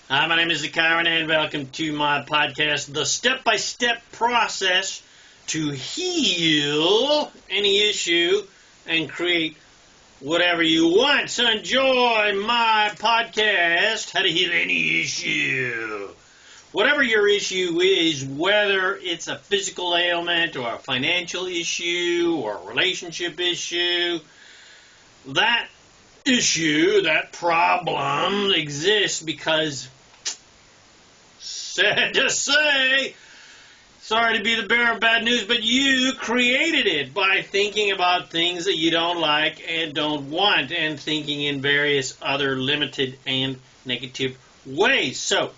Hi, my name is ZaKaiRan, and welcome to my podcast, The Step-by-Step Process to Heal Any Issue and Create Whatever You Want. So enjoy my podcast, How to Heal Any Issue. Whatever your issue is, whether it's a physical ailment or a financial issue or a relationship issue, that issue, that problem exists because, sad to say, sorry to be the bearer of bad news, but you created it by thinking about things that you don't like and don't want, and thinking in various other limited and negative ways. So,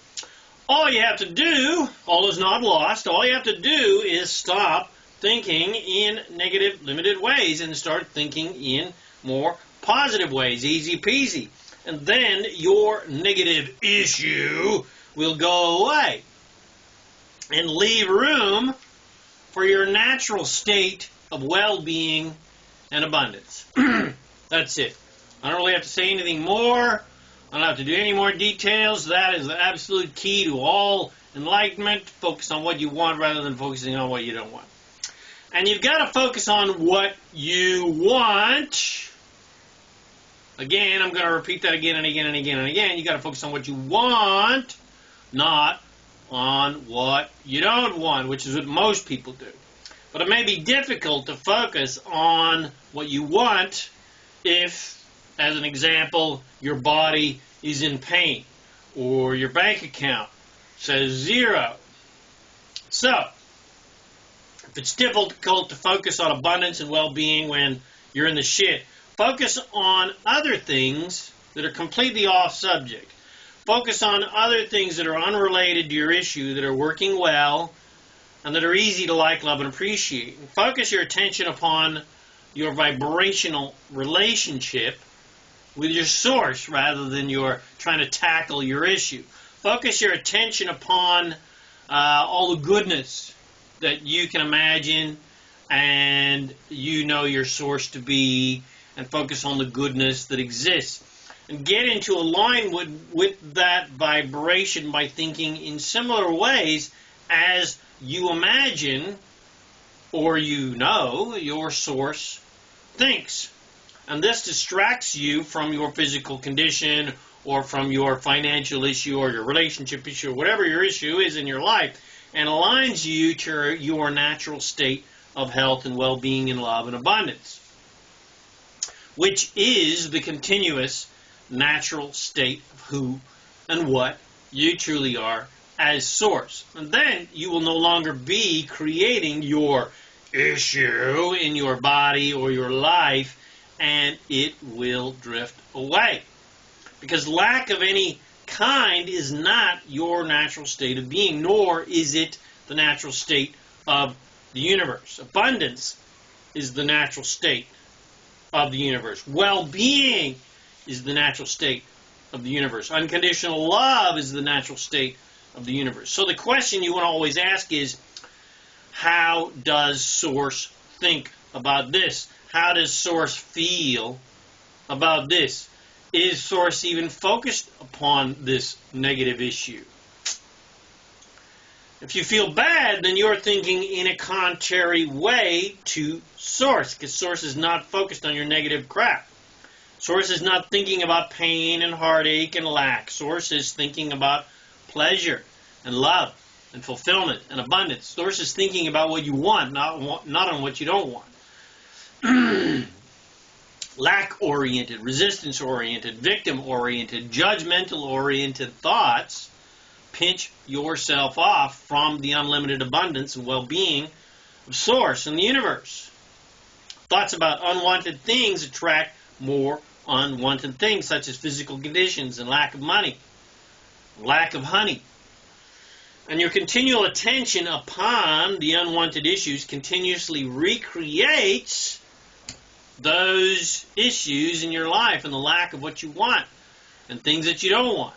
all you have to do, all is not lost, all you have to do is stop thinking in negative, limited ways and start thinking in more positive ways. Easy peasy. And then your negative issue will go away and leave room for your natural state of well-being and abundance. That's it. I don't really have to say anything more. I don't have to do any more details. That is the absolute key to all enlightenment. Focus on what you want rather than focusing on what you don't want. And you've got to focus on what you want. Again, I'm going to repeat that again and again and again and again. You've got to focus on what you want, not on what you don't want, which is what most people do. But it may be difficult to focus on what you want if, as an example, your body is in pain or your bank account says 0. So, if it's difficult to focus on abundance and well-being when you're in the shit, focus on other things that are completely off subject. Focus on other things that are unrelated to your issue, that are working well, and that are easy to like, love, and appreciate. And focus your attention upon your vibrational relationship with your source rather than your trying to tackle your issue. Focus your attention upon all the goodness that you can imagine and you know your source to be, and focus on the goodness that exists. And get into alignment with that vibration by thinking in similar ways as you imagine or you know your source thinks. And this distracts you from your physical condition or from your financial issue or your relationship issue or whatever your issue is in your life, and aligns you to your natural state of health and well-being and love and abundance, which is the continuous natural state of who and what you truly are as source. And then you will no longer be creating your issue in your body or your life, and it will drift away. Because lack of any kind is not your natural state of being, nor is it the natural state of the universe. Abundance is the natural state of the universe. Well-being is the natural state of the universe. Unconditional love is the natural state of the universe. So the question you want to always ask is, how does Source think about this? How does Source feel about this? Is Source even focused upon this negative issue? If you feel bad, then you're thinking in a contrary way to Source, because Source is not focused on your negative crap. Source is not thinking about pain and heartache and lack. Source is thinking about pleasure and love and fulfillment and abundance. Source is thinking about what you want, not on what you don't want. Lack-oriented, resistance-oriented, victim-oriented, judgmental-oriented thoughts pinch yourself off from the unlimited abundance and well-being of Source and the universe. Thoughts about unwanted things attract more unwanted things, such as physical conditions and lack of money, lack of honey. And your continual attention upon the unwanted issues continuously recreates those issues in your life and the lack of what you want and things that you don't want.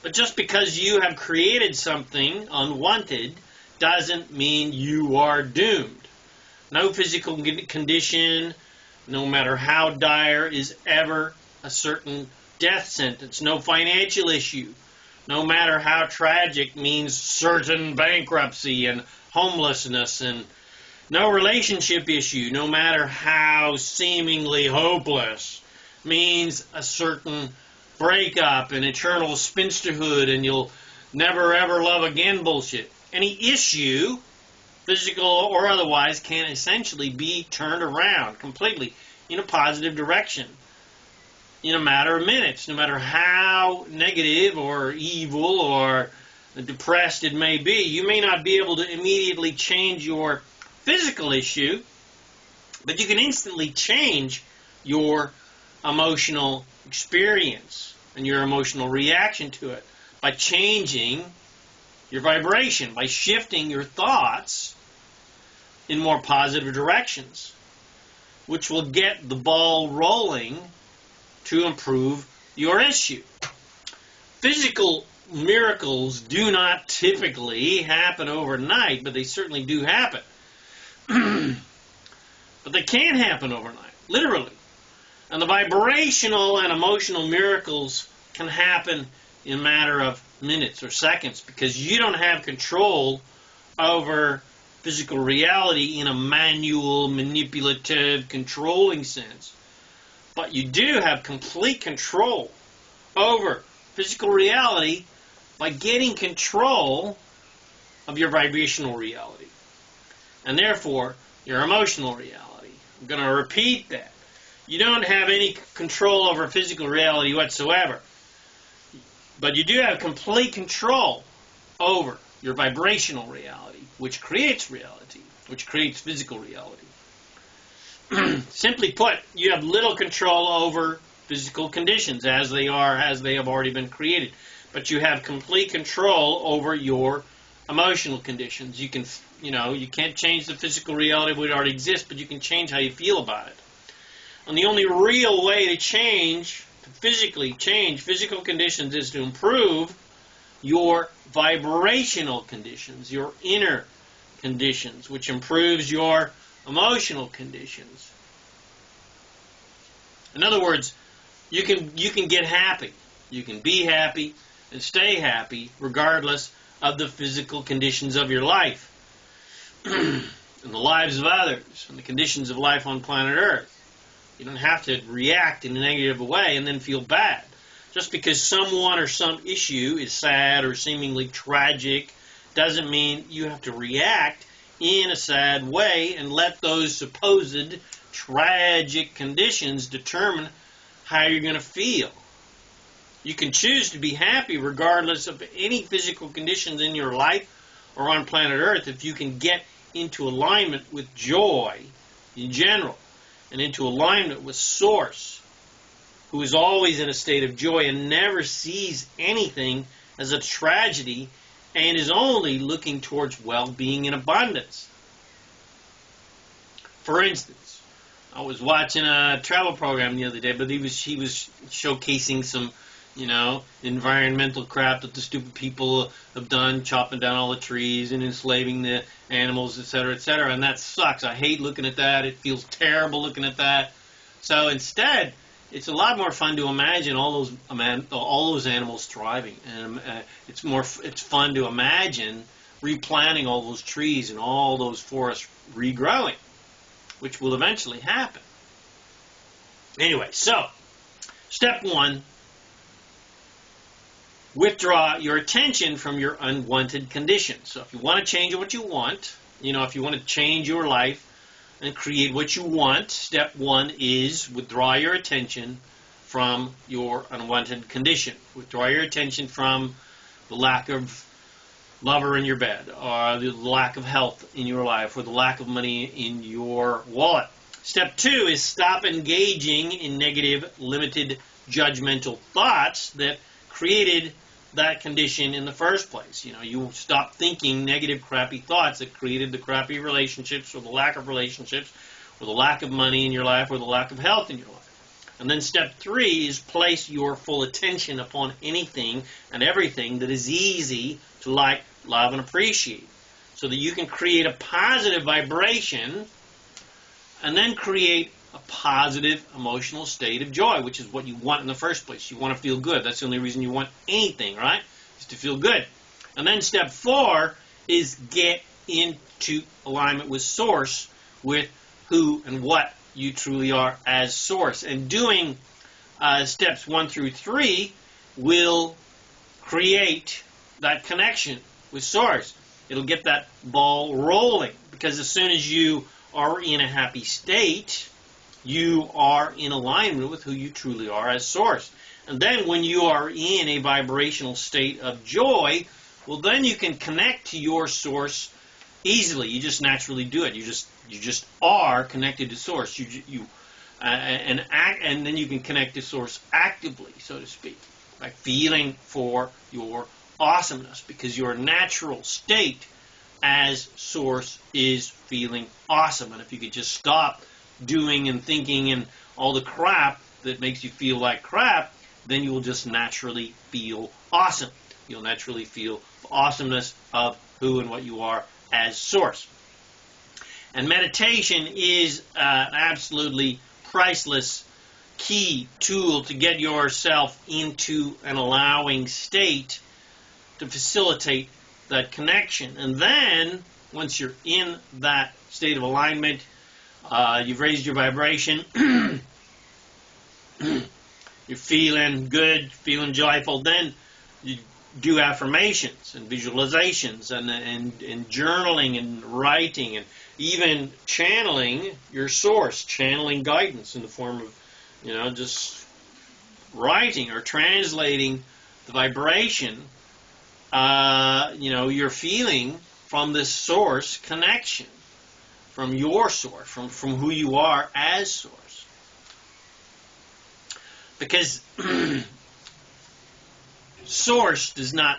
But just because you have created something unwanted doesn't mean you are doomed. No physical condition, no matter how dire, is ever a certain death sentence. No financial issue, no matter how tragic, means certain bankruptcy and homelessness, and no relationship issue, no matter how seemingly hopeless, means a certain breakup and eternal spinsterhood and you'll never ever love again bullshit. Any issue, physical or otherwise, can essentially be turned around completely in a positive direction in a matter of minutes, no matter how negative or evil or depressed it may be. You may not be able to immediately change your physical issue, but you can instantly change your emotional experience and your emotional reaction to it by changing your vibration, by shifting your thoughts in more positive directions, which will get the ball rolling to improve your issue. Physical miracles do not typically happen overnight, but they certainly do happen. But they can happen overnight, literally. And the vibrational and emotional miracles can happen in a matter of minutes or seconds because you don't have control over physical reality in a manual, manipulative, controlling sense. But you do have complete control over physical reality by getting control of your vibrational reality. And therefore, your emotional reality. I'm going to repeat that. You don't have any control over physical reality whatsoever. But you do have complete control over your vibrational reality, which creates reality, which creates physical reality. Simply put, you have little control over physical conditions as they have already been created. But you have complete control over your emotional conditions. You can't change the physical reality that already exists, but you can change how you feel about it. And the only real way to physically change physical conditions is to improve your vibrational conditions, your inner conditions, which improves your emotional conditions. In other words, you can get happy. You can be happy and stay happy regardless of the physical conditions of your life and the lives of others and the conditions of life on planet Earth. You don't have to react in a negative way and then feel bad. Just because someone or some issue is sad or seemingly tragic doesn't mean you have to react in a sad way and let those supposed tragic conditions determine how you're going to feel. You can choose to be happy regardless of any physical conditions in your life or on planet Earth if you can get into alignment with joy in general and into alignment with Source, who is always in a state of joy and never sees anything as a tragedy and is only looking towards well-being and abundance. For instance, I was watching a travel program the other day, but he was showcasing some, environmental crap that the stupid people have done, chopping down all the trees and enslaving the animals, etc., etc., and that sucks. I hate looking at that. It feels terrible looking at that. So instead, it's a lot more fun to imagine all those animals thriving, and it's fun to imagine replanting all those trees and all those forests regrowing, which will eventually happen. Anyway, so step 1, withdraw your attention from your unwanted conditions. So if you want to change what you want, if you want to change your life and create what you want, step 1 is withdraw your attention from your unwanted condition. Withdraw your attention from the lack of lover in your bed, or the lack of health in your life, or the lack of money in your wallet. Step 2 is stop engaging in negative, limited, judgmental thoughts that created that condition in the first place. You stop thinking negative, crappy thoughts that created the crappy relationships, or the lack of relationships, or the lack of money in your life, or the lack of health in your life. And then step 3 is place your full attention upon anything and everything that is easy to like, love, and appreciate, so that you can create a positive vibration and then create a positive emotional state of joy, which is what you want in the first place. You want to feel good. That's the only reason you want anything, right? is to feel good. And then step 4 is get into alignment with Source, with who and what you truly are as Source. And doing steps 1 through 3 will create that connection with Source. It'll get that ball rolling, because as soon as you are in a happy state, you are in alignment with who you truly are as Source. And then when you are in a vibrational state of joy, well, then you can connect to your Source easily. You just naturally do it. You just are connected to Source. And then you can connect to Source actively, so to speak, by feeling for your awesomeness, because your natural state as Source is feeling awesome. And if you could just stop doing and thinking and all the crap that makes you feel like crap, then you will just naturally feel awesome. You'll naturally feel the awesomeness of who and what you are as Source. And meditation is an absolutely priceless key tool to get yourself into an allowing state to facilitate that connection. And then, once you're in that state of alignment, you've raised your vibration, you're feeling good, feeling joyful, then you do affirmations and visualizations and journaling and writing and even channeling your Source, channeling guidance in the form of, just writing or translating the vibration, you're feeling from this Source connection, from your Source, from who you are as Source. Because Source does not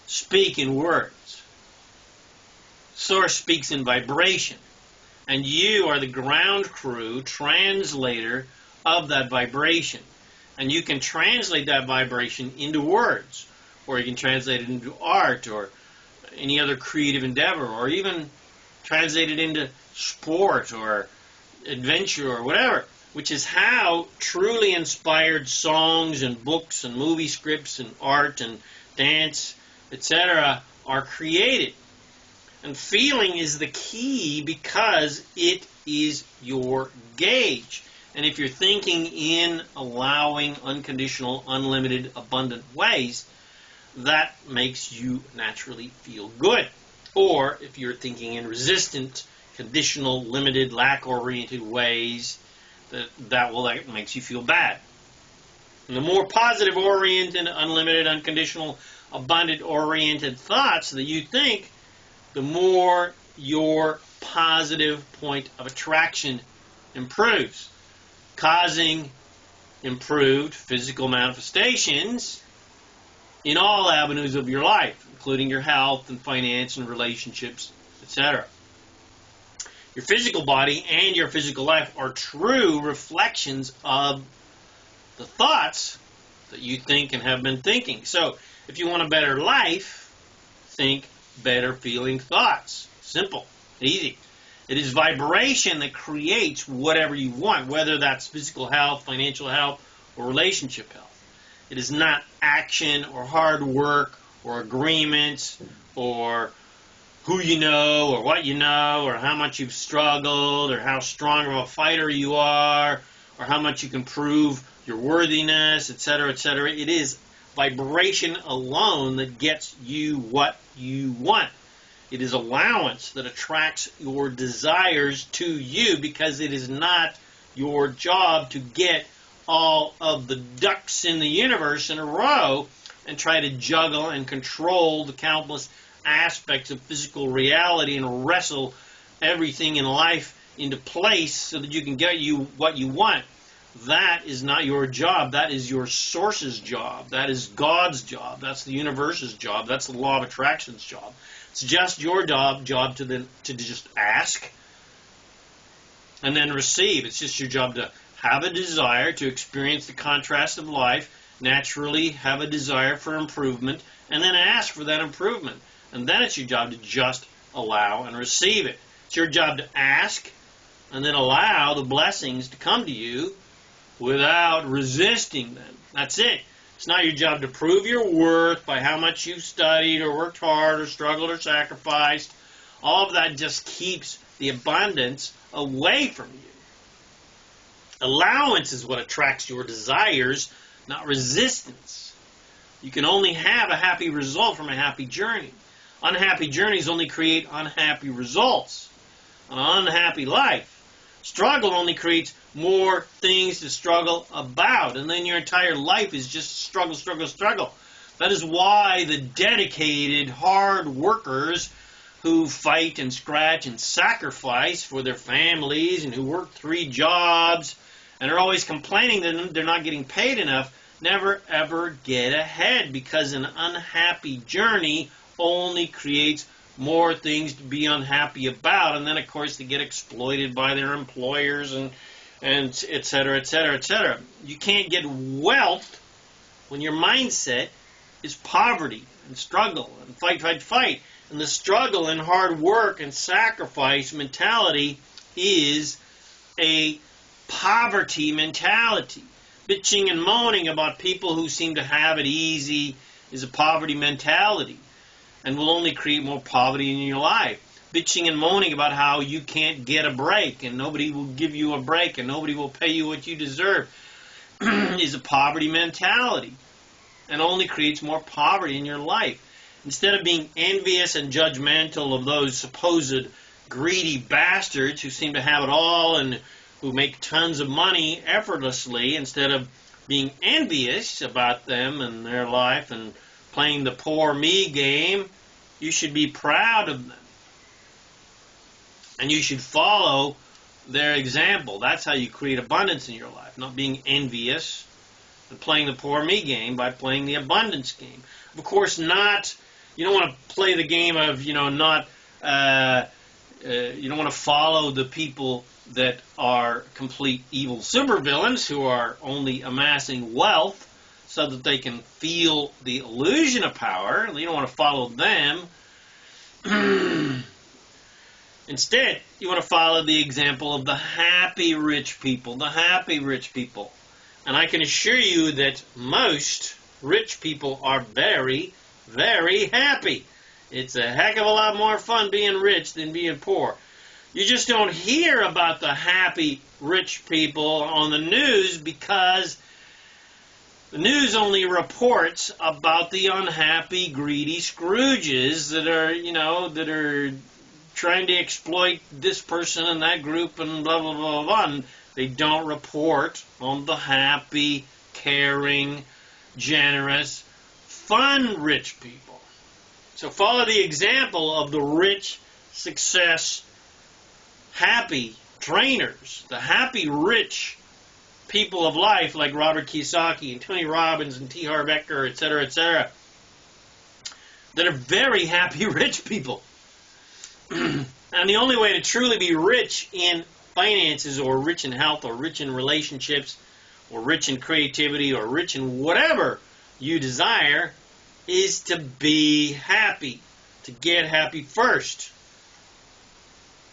speak in words. Source speaks in vibration. And you are the ground crew, translator of that vibration. And you can translate that vibration into words, or you can translate it into art, or any other creative endeavor, or even translate it into sport, or adventure, or whatever, which is how truly inspired songs and books and movie scripts and art and dance, etc. are created. And feeling is the key, because it is your gauge. And if you're thinking in allowing, unconditional, unlimited, abundant ways, that makes you naturally feel good. Or if you're thinking in resistant, conditional, limited, lack-oriented ways, that makes you feel bad. And the more positive-oriented, unlimited, unconditional, abundant-oriented thoughts that you think, the more your positive point of attraction improves, causing improved physical manifestations in all avenues of your life, including your health and finance and relationships, etc. Your physical body and your physical life are true reflections of the thoughts that you think and have been thinking. So, if you want a better life, think better feeling thoughts. Simple, easy. It is vibration that creates whatever you want, whether that's physical health, financial health, or relationship health. It is not action or hard work or agreements or who you know or what you know or how much you've struggled or how strong of a fighter you are or how much you can prove your worthiness, etc., etc. It is vibration alone that gets you what you want. It is allowance that attracts your desires to you, because it is not your job to get all of the ducks in the universe in a row and try to juggle and control the countless aspects of physical reality and wrestle everything in life into place so that you can get you what you want. That is not your job. That is your Source's job. That is God's job. That's the universe's job. That's the law of attraction's job. It's just your job to just ask and then receive. It's just your job to have a desire to experience the contrast of life, naturally have a desire for improvement, and then ask for that improvement. And then it's your job to just allow and receive it. It's your job to ask and then allow the blessings to come to you without resisting them. That's it. It's not your job to prove your worth by how much you've studied or worked hard or struggled or sacrificed. All of that just keeps the abundance away from you. Allowance is what attracts your desires, not resistance. You can only have a happy result from a happy journey. Unhappy journeys only create unhappy results. An unhappy life. Struggle only creates more things to struggle about, and then your entire life is just struggle, struggle, struggle. That is why the dedicated, hard workers who fight and scratch and sacrifice for their families and who work 3 jobs and are always complaining that they're not getting paid enough never ever get ahead, because an unhappy journey only creates more things to be unhappy about, and then of course they get exploited by their employers and et cetera, et cetera, et cetera. You can't get wealth when your mindset is poverty and struggle and fight, fight, fight. And the struggle and hard work and sacrifice mentality is a poverty mentality. Bitching and moaning about people who seem to have it easy is a poverty mentality and will only create more poverty in your life. Bitching and moaning about how you can't get a break and nobody will give you a break and nobody will pay you what you deserve is a poverty mentality and only creates more poverty in your life. Instead of being envious and judgmental of those supposed greedy bastards who seem to have it all and who make tons of money effortlessly, instead of being envious about them and their life and playing the poor me game, you should be proud of them. And you should follow their example. That's how you create abundance in your life, not being envious and playing the poor me game by playing the abundance game. Of course, you don't want to play the game of, you don't want to follow the people that are complete evil supervillains who are only amassing wealth so that they can feel the illusion of power. You don't want to follow them. Instead, you want to follow the example of the happy rich people, And I can assure you that most rich people are very, very happy. It's a heck of a lot more fun being rich than being poor. You just don't hear about the happy rich people on the news because the news only reports about the unhappy, greedy Scrooges that are trying to exploit this person and that group and blah, blah, blah, blah. And they don't report on the happy, caring, generous, fun rich people. So follow the example of the rich, success, happy trainers, the happy, rich people of life like Robert Kiyosaki and Tony Robbins and T. Harv Eker, etc., that are very happy, rich people. And the only way to truly be rich in finances or rich in health or rich in relationships or rich in creativity or rich in whatever you desire is to be happy, to get happy first.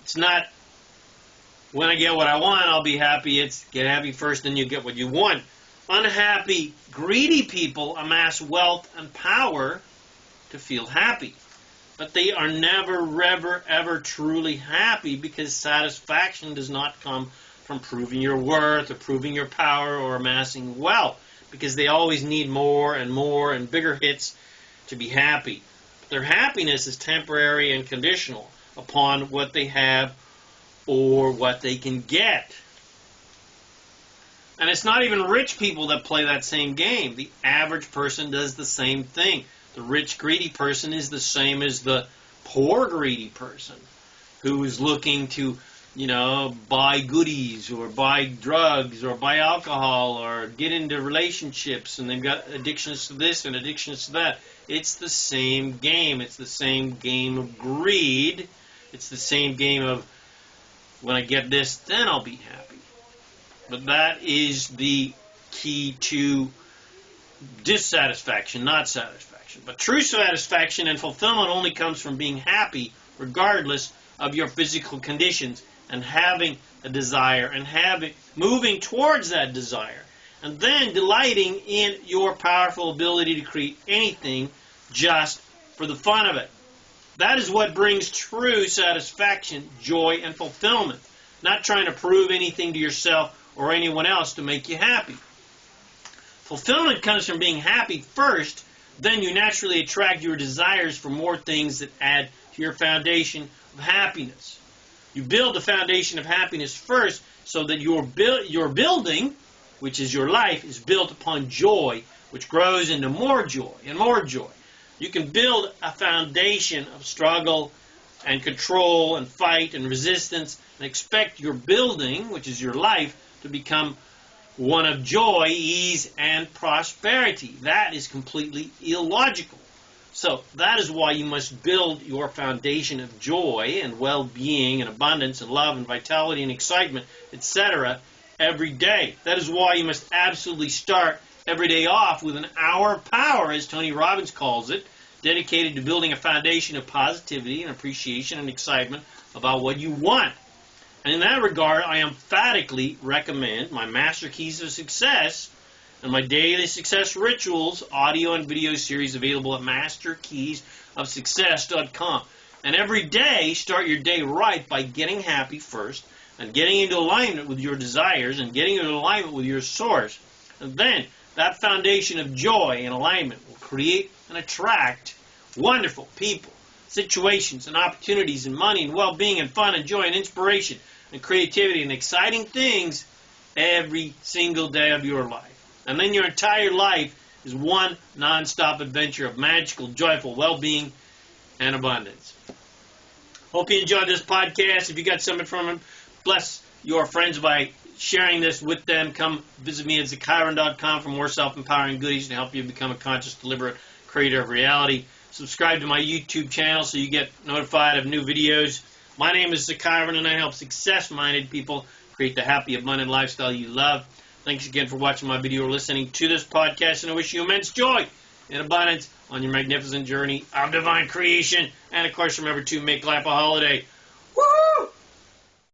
It's not when I get what I want, I'll be happy. It's get happy first, then you get what you want. Unhappy, greedy people amass wealth and power to feel happy. But they are never, ever, ever truly happy because satisfaction does not come from proving your worth or proving your power or amassing wealth, because they always need more and bigger hits to be happy. But their happiness is temporary and conditional upon what they have or what they can get. And it's not even rich people that play that same game. The average person does the same thing. The rich, greedy person is the same as the poor, greedy person who is looking to, buy goodies or buy drugs or buy alcohol or get into relationships, and they've got addictions to this and addictions to that. It's the same game. It's the same game of greed. It's the same game of when I get this, then I'll be happy. But that is the key to dissatisfaction, not satisfaction. But true satisfaction and fulfillment only comes from being happy regardless of your physical conditions and having a desire and moving towards that desire and then delighting in your powerful ability to create anything just for the fun of it. That is what brings true satisfaction, joy, and fulfillment. Not trying to prove anything to yourself or anyone else to make you happy. Fulfillment comes from being happy first, then you naturally attract your desires for more things that add to your foundation of happiness. You build the foundation of happiness first so that your building, which is your life, is built upon joy, which grows into more joy and more joy. You can build a foundation of struggle and control and fight and resistance and expect your building, which is your life, to become one of joy, ease, and prosperity. That is completely illogical. So that is why you must build your foundation of joy and well-being and abundance and love and vitality and excitement, etc. every day. That is why you must absolutely start every day off with an hour of power, as Tony Robbins calls it, dedicated to building a foundation of positivity and appreciation and excitement about what you want. And in that regard, I emphatically recommend my Master Keys of Success and my Daily Success Rituals audio and video series available at masterkeysofsuccess.com. And every day, start your day right by getting happy first and getting into alignment with your desires and getting into alignment with your source. And then that foundation of joy and alignment will create and attract wonderful people, situations and opportunities and money and well-being and fun and joy and inspiration and creativity and exciting things every single day of your life. And then your entire life is one non-stop adventure of magical, joyful well-being and abundance. Hope you enjoyed this podcast. If you got something from it, bless your friends by sharing this with them. Come visit me at ZaKaiRan.com for more self-empowering goodies to help you become a conscious, deliberate creator of reality. Subscribe to my YouTube channel so you get notified of new videos. My name is ZaKaiRan, and I help success-minded people create the happy, abundant lifestyle you love. Thanks again for watching my video or listening to this podcast, and I wish you immense joy and abundance on your magnificent journey of divine creation. And, of course, remember to make life a holiday.